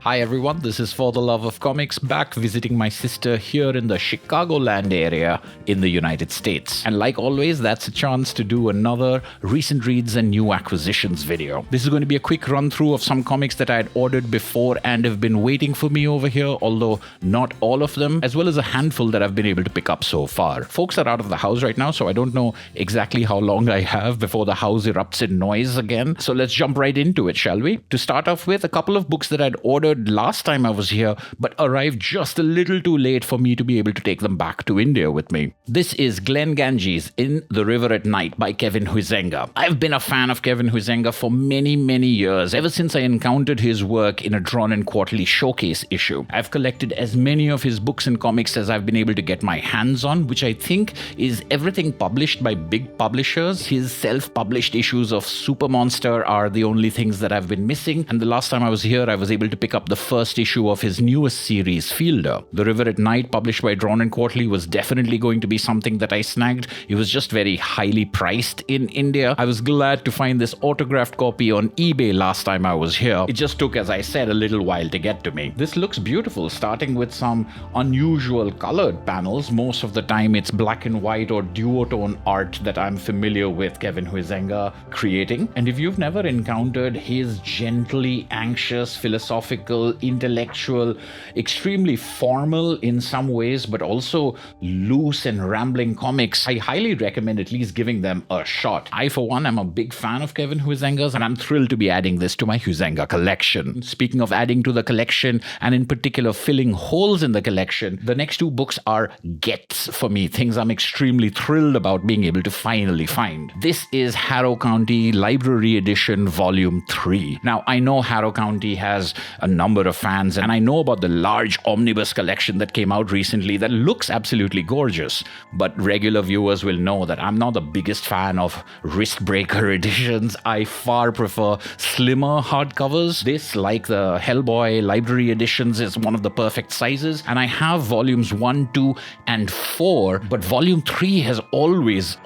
Hi everyone, this is For the Love of Comics, back visiting my sister here in the Chicagoland area in the United States. And like always, that's a chance to do another recent reads and new acquisitions video. This is going to be a quick run through of some comics that I had ordered before and have been waiting for me over here, although not all of them, as well as a handful that I've been able to pick up so far. Folks are out of the house right now, so I don't know exactly how long I have before the house erupts in noise again. So let's jump right into it, shall we? To start off with, a couple of books that I'd ordered last time I was here, but arrived just a little too late for me to be able to take them back to India with me. This is Glenn Ganges in The River at Night by Kevin Huizenga. I've been a fan of Kevin Huizenga for many years, ever since I encountered his work in a Drawn-In Quarterly showcase issue. I've collected as many of his books and comics as I've been able to get my hands on, which I think is everything published by big publishers. His self-published issues of Super Monster are the only things that I've been missing, and the last time I was here, I was able to pick up the first issue of his newest series, Fielder. The River at Night, published by Drawn-In Quarterly, was definitely going to be something that I snagged. It was just very highly priced in India. I was glad to find this autographed copy on eBay last time I was here. It just took, as I said, a little while to get to me. This looks beautiful, starting with some unusual colored panels. Most of the time it's black and white or duotone art that I'm familiar with Kevin Huizenga creating. And if you've never encountered his gently anxious, philosophical, intellectual, extremely formal in some ways, but also loose and rambling comics, I highly recommend at least giving them a shot. I, for one, am a big fan of Kevin Huizenga's, and I'm thrilled to be adding this to my Huizenga collection. Speaking of adding to the collection, and in particular filling holes in the collection, the next two books are gets for me, things I'm extremely thrilled about being able to finally find. This is Harrow County Library Edition Volume 3. Now, I know Harrow County has a number of fans, and I know about the large omnibus collection that came out recently that looks absolutely gorgeous, but regular viewers will know that I'm not the biggest fan of wristbreaker editions. I far prefer slimmer hardcovers. This, like the Hellboy library editions, is one of the perfect sizes, and I have volumes 1, 2, and 4, but volume 3 has always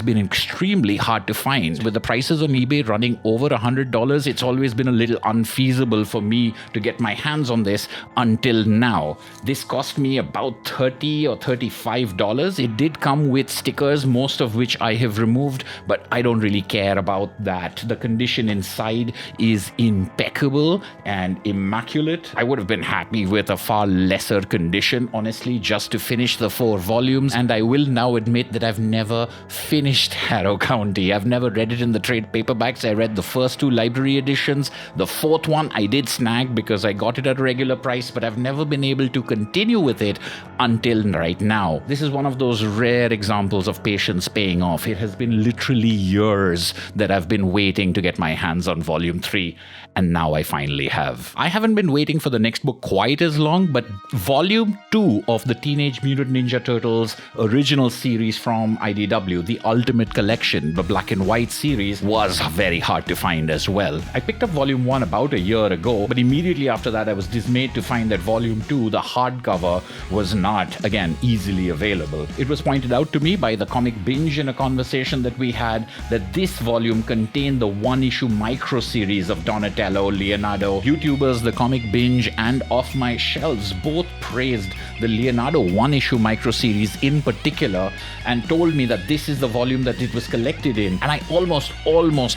been extremely hard to find. With the prices on eBay running over $100, it's always been a little unfeasible for me to get my hands on this until now. This cost me about $30 or $35. It did come with stickers, most of which I have removed, but I don't really care about that. The condition inside is impeccable and immaculate. I would have been happy with a far lesser condition, honestly, just to finish the 4 volumes, and I will now admit that I've never finished Harrow County. I've never read it in the trade paperbacks. I read the first 2 library editions. The 4th one I did snag because I got it at a regular price, but I've never been able to continue with it until right now. This is one of those rare examples of patience paying off. It has been literally years that I've been waiting to get my hands on volume 3, and now I finally have. I haven't been waiting for the next book quite as long, but volume 2 of the Teenage Mutant Ninja Turtles original series from IDW, the Ultimate Collection, the black and white series, was very hard to find as well. I picked up volume 1 about a year ago, but immediately after that I was dismayed to find that volume 2, the hardcover, was not, again, easily available. It was pointed out to me by the Comic Binge in a conversation that we had that this volume contained the one-issue micro-series of Donatello, Leonardo. YouTubers, the Comic Binge, and Off My Shelves both praised the Leonardo one-issue micro-series in particular and told me that this is the volume that it was collected in, and I almost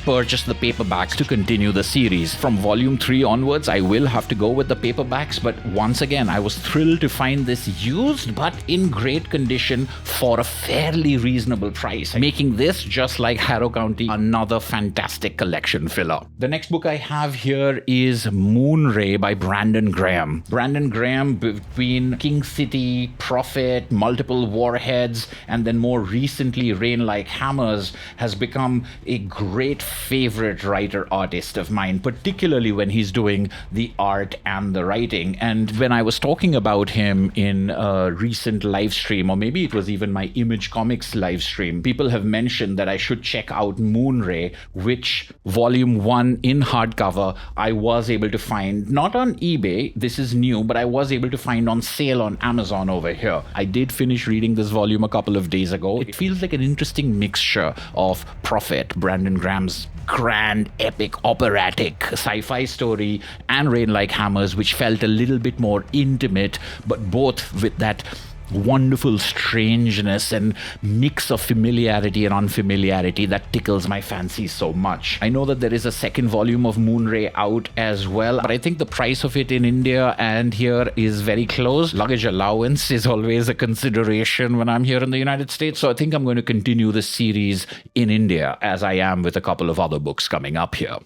purchased the paperbacks to continue the series. From volume 3 onwards, I will have to go with the paperbacks, but once again, I was thrilled to find this used but in great condition for a fairly reasonable price, making this, just like Harrow County, another fantastic collection filler. The next book I have here is Moonray by Brandon Graham. Brandon Graham, between King City, Prophet, Multiple Warheads, and then more recently Rain Like Hammers, has become a great favorite writer-artist of mine, particularly when he's doing the art and the writing. And when I was talking about him in a recent live stream, or maybe it was even my Image Comics live stream, people have mentioned that I should check out Moonray, which volume 1 in hardcover However, I was able to find, not on eBay, this is new, but I was able to find on sale on Amazon over here. I did finish reading this volume a couple of days ago. It feels like an interesting mixture of Prophet, Brandon Graham's grand, epic, operatic sci-fi story, and Rain Like Hammers, which felt a little bit more intimate, but both with that wonderful strangeness and mix of familiarity and unfamiliarity that tickles my fancy so much. I know that there is a second volume of Moonray out as well, but I think the price of it in India and here is very close. Luggage allowance is always a consideration when I'm here in the United States, so I think I'm going to continue this series in India, as I am with a couple of other books coming up here.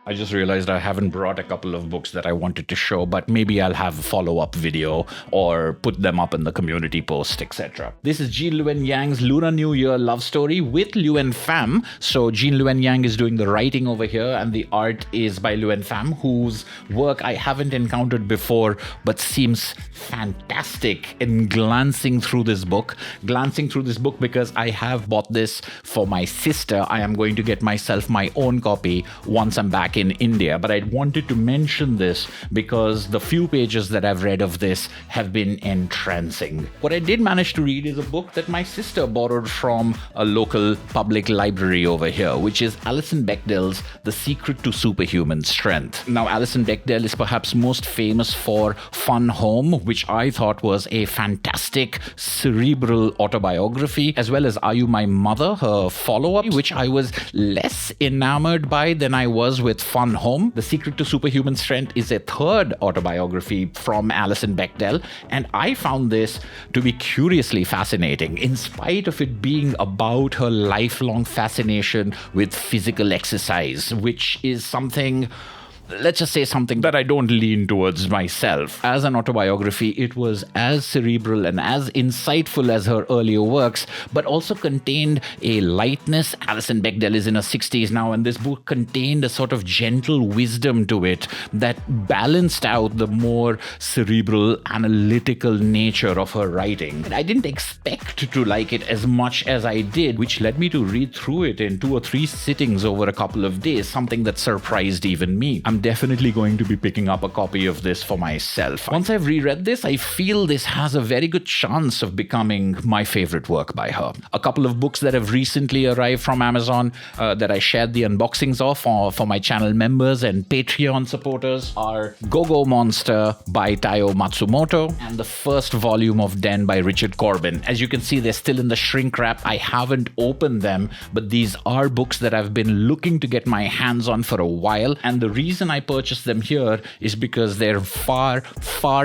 I just realized I haven't brought a couple of books that I wanted to show, but maybe I'll have a follow-up video or put them up in the community post, etc. This is Jean Luen Yang's Lunar New Year love story with Luen Pham. So Jean Luen Yang is doing the writing over here, and the art is by Luen Pham, whose work I haven't encountered before, but seems fantastic in glancing through this book because I have bought this for my sister. I am going to get myself my own copy once I'm back in India, but I wanted to mention this because the few pages that I've read of this have been entrancing. What I did manage to read is a book that my sister borrowed from a local public library over here, which is Alison Bechdel's The Secret to Superhuman Strength. Now, Alison Bechdel is perhaps most famous for Fun Home, which I thought was a fantastic cerebral autobiography, as well as Are You My Mother, her follow-up, which I was less enamored by than I was with Fun Home. The Secret to Superhuman Strength is a third autobiography from Alison Bechdel, and I found this to be curiously fascinating, in spite of it being about her lifelong fascination with physical exercise, which is something, let's just say, something that I don't lean towards myself. As an autobiography, it was as cerebral and as insightful as her earlier works, but also contained a lightness. Alison Bechdel is in her 60s now, and this book contained a sort of gentle wisdom to it that balanced out the more cerebral, analytical nature of her writing. I didn't expect to like it as much as I did, which led me to read through it in 2 or 3 sittings over a couple of days, something that surprised even me. I'm definitely going to be picking up a copy of this for myself. Once I've reread this, I feel this has a very good chance of becoming my favorite work by her. A couple of books that have recently arrived from Amazon that I shared the unboxings of for my channel members and Patreon supporters are Go-Go Monster by Taiyo Matsumoto and the first volume of Den by Richard Corben. As you can see, they're still in the shrink wrap. I haven't opened them, but these are books that I've been looking to get my hands on for a while, and the reason I purchased them here is because they're far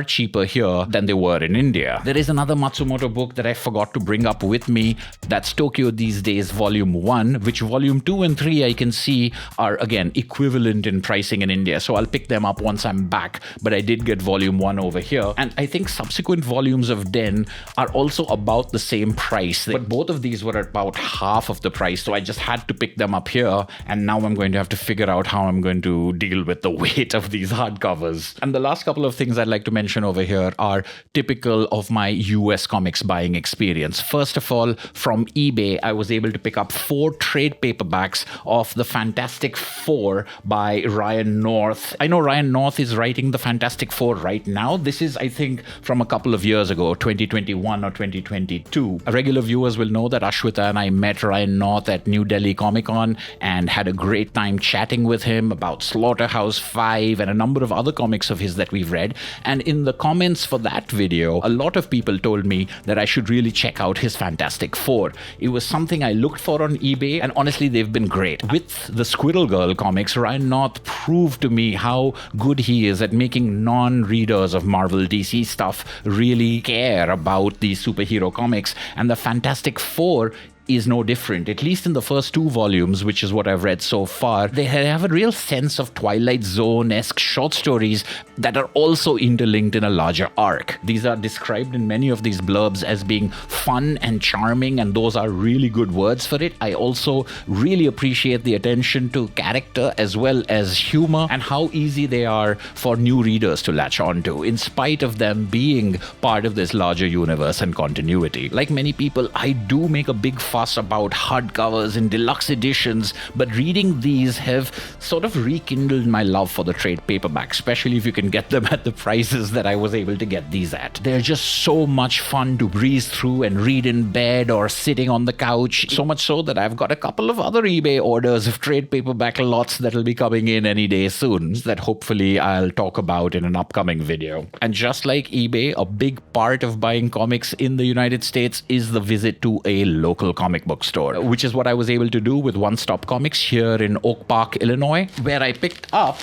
cheaper here than they were in India. There is another Matsumoto book that I forgot to bring up with me. That's Tokyo These Days Volume 1, which Volume 2 and 3 I can see are again equivalent in pricing in India, so I'll pick them up once I'm back, but I did get Volume 1 over here, and I think subsequent volumes of Den are also about the same price, but both of these were about half of the price, so I just had to pick them up here, and now I'm going to have to figure out how I'm going to deal with the weight of these hardcovers. And the last couple of things I'd like to mention over here are typical of my US comics buying experience. First of all, from eBay, I was able to pick up 4 trade paperbacks of the Fantastic Four by Ryan North. I know Ryan North is writing the Fantastic Four right now. This is, I think, from a couple of years ago, 2021 or 2022. Regular viewers will know that Ashwita and I met Ryan North at New Delhi Comic Con and had a great time chatting with him about Slaughterhouse 5 and a number of other comics of his that we've read. And in the comments for that video, a lot of people told me that I should really check out his Fantastic Four. It was something I looked for on eBay, and honestly, they've been great. With the Squirrel Girl comics, Ryan North proved to me how good he is at making non-readers of Marvel DC stuff really care about these superhero comics, and the Fantastic Four is no different. At least in the first 2 volumes, which is what I've read so far, they have a real sense of Twilight Zone-esque short stories that are also interlinked in a larger arc. These are described in many of these blurbs as being fun and charming, and those are really good words for it. I also really appreciate the attention to character as well as humor and how easy they are for new readers to latch onto, in spite of them being part of this larger universe and continuity. Like many people, I do make a big fuss fuss about hardcovers and deluxe editions, but reading these have sort of rekindled my love for the trade paperback, especially if you can get them at the prices that I was able to get these at. They're just so much fun to breeze through and read in bed or sitting on the couch, so much so that I've got a couple of other eBay orders of trade paperback lots that'll be coming in any day soon that hopefully I'll talk about in an upcoming video. And just like eBay, a big part of buying comics in the United States is the visit to a local comic book store, which is what I was able to do with OneTop Comics here in Oak Park, Illinois, where I picked up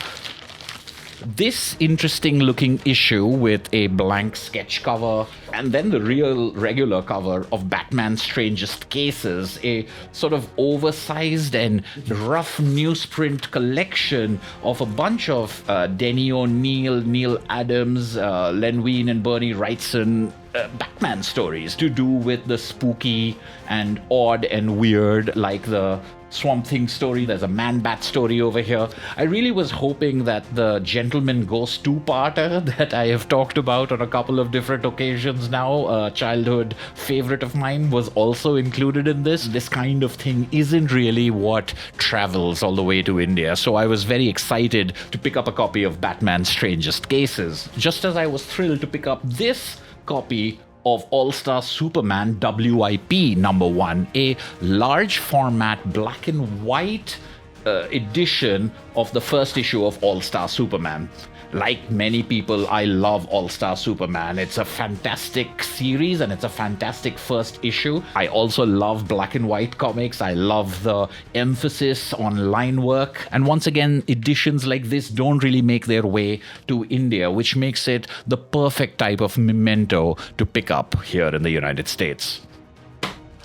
this interesting looking issue with a blank sketch cover and then the real regular cover of Batman's Strangest Cases, a sort of oversized and rough newsprint collection of a bunch of Denny O'Neill, Neal Adams, Luen and Bernie Wrightson Batman stories to do with the spooky and odd and weird, like the Swamp Thing story. There's a Man-Bat story over here. I really was hoping that the Gentleman Ghost two-parter that I have talked about on a couple of different occasions now, a childhood favorite of mine, was also included in this. This kind of thing isn't really what travels all the way to India, so I was very excited to pick up a copy of Batman's Strangest Cases, just as I was thrilled to pick up this copy of All-Star Superman WIP #1, a large format black and white edition of the first issue of All-Star Superman. Like many people, I love All-Star Superman. It's a fantastic series and it's a fantastic first issue. I also love black and white comics. I love the emphasis on line work. And once again, editions like this don't really make their way to India, which makes it the perfect type of memento to pick up here in the United States.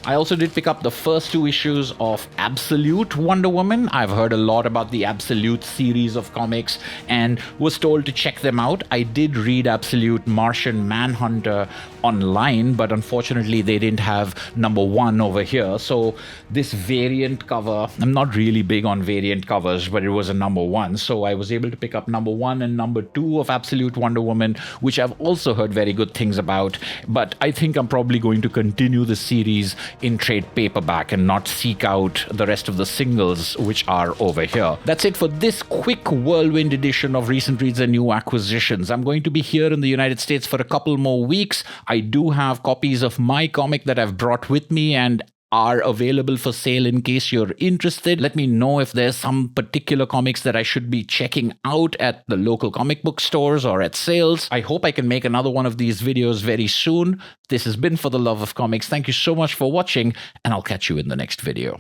I also did pick up the first 2 issues of Absolute Wonder Woman. I've heard a lot about the Absolute series of comics and was told to check them out. I did read Absolute Martian Manhunter online, but unfortunately they didn't have #1 over here. So this variant cover, I'm not really big on variant covers, but it was a #1. So I was able to pick up #1 and #2 of Absolute Wonder Woman, which I've also heard very good things about. But I think I'm probably going to continue the series in trade paperback and not seek out the rest of the singles which are over here. That's it for this quick whirlwind edition of Recent Reads and New Acquisitions. I'm going to be here in the United States for a couple more weeks. I do have copies of my comic that I've brought with me and are available for sale in case you're interested. Let me know if there's some particular comics that I should be checking out at the local comic book stores or at sales. I hope I can make another one of these videos very soon. This has been For the Love of Comics. Thank you so much for watching, and I'll catch you in the next video.